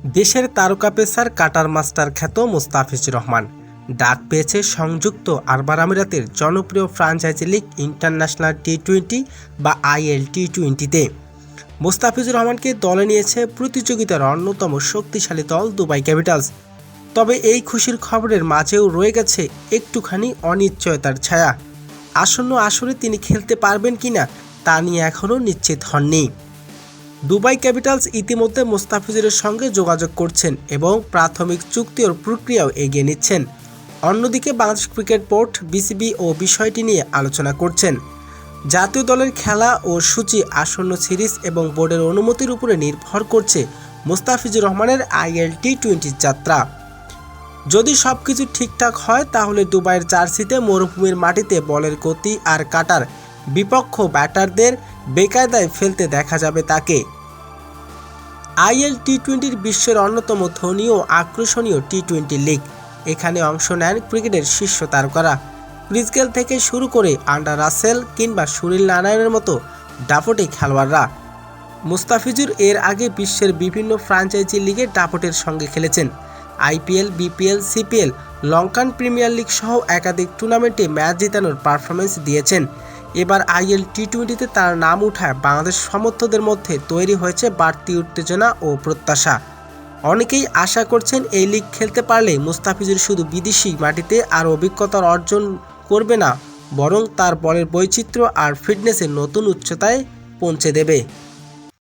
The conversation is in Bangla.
দেশের তারকা পেসার কাটার মাস্টার খ্যাত মুস্তাফিজুর রহমান ডাক পেয়েছে সংযুক্ত আরব আমিরাতের জনপ্রিয় ফ্র্যাঞ্চাইজি লিগ ইন্টারন্যাশনাল টি-20 বা IL-T20-তে। মুস্তাফিজুর রহমানকে দলে নিয়েছে প্রতিযোগিতার অন্যতম শক্তিশালী দল দুবাই ক্যাপিটালস। তবে এই খুশির খবরের মাঝেও রয়ে গেছে একটুখানি অনিশ্চয়তার ছায়া। আসন্ন আসরে তিনি খেলতে পারবেন কিনা তা নিয়ে এখনও নিশ্চিত হননি। দুবাই ক্যাপিটালস ইতিমধ্যে মুস্তাফিজুরের সঙ্গে যোগাযোগ করছেন এবং প্রাথমিক চুক্তির প্রক্রিয়াও এগিয়ে নিচ্ছেন। অন্যদিকে বাংলাদেশ ক্রিকেট বোর্ড BCB ও বিষয়টি নিয়ে আলোচনা করছেন। জাতীয় দলের খেলা ও সূচি আসন্ন সিরিজ এবং বোর্ডের অনুমতির উপরে নির্ভর করছে মুস্তাফিজুর রহমানের IL-T20 যাত্রা। যদি সবকিছু ঠিকঠাক হয় তাহলে দুবাইয়ের জার্সিতে মরুভূমির মাটিতে বলের গতি আর কাটার বিপক্ষ ব্যাটারদের বেকায়দায় ফেলতে দেখা যাবে তাকে। IL-T20 বিশ্বের অন্যতম ধনী ও আকর্ষণীয় টি-20 লিগ। এখানে অংশ নেন ক্রিকেটের শীর্ষ তারকারা। ক্রিস গেল থেকে শুরু করে আন্ডার রাসেল কিংবা সুনীল নারায়ণের মতো দাপটে খেলোয়াড়রা। মুস্তাফিজুর এর আগে বিশ্বের বিভিন্ন ফ্র্যাঞ্চাইজি লিগে দাপটের সঙ্গে খেলেছেন। IPL, BPL, CPL, Lankan premier league সহ একাধিক টুর্নামেন্টে ম্যাচ জেতানোর পারফরমেন্স দিয়েছেন। এবার IL-T20-তে তার নাম উঠায় বাংলাদেশ সমর্থকদের মধ্যে তৈরি হয়েছে বাড়তি উত্তেজনা ও প্রত্যাশা। অনেকেই আশা করছেন এই লিগ খেলতে পারলে মুস্তাফিজুর শুধু বিদেশি মাটিতে আর অভিজ্ঞতা অর্জন করবে না, বরং তার বলের বৈচিত্র্য আর ফিটনেসের নতুন উচ্চতায় পৌঁছে দেবে।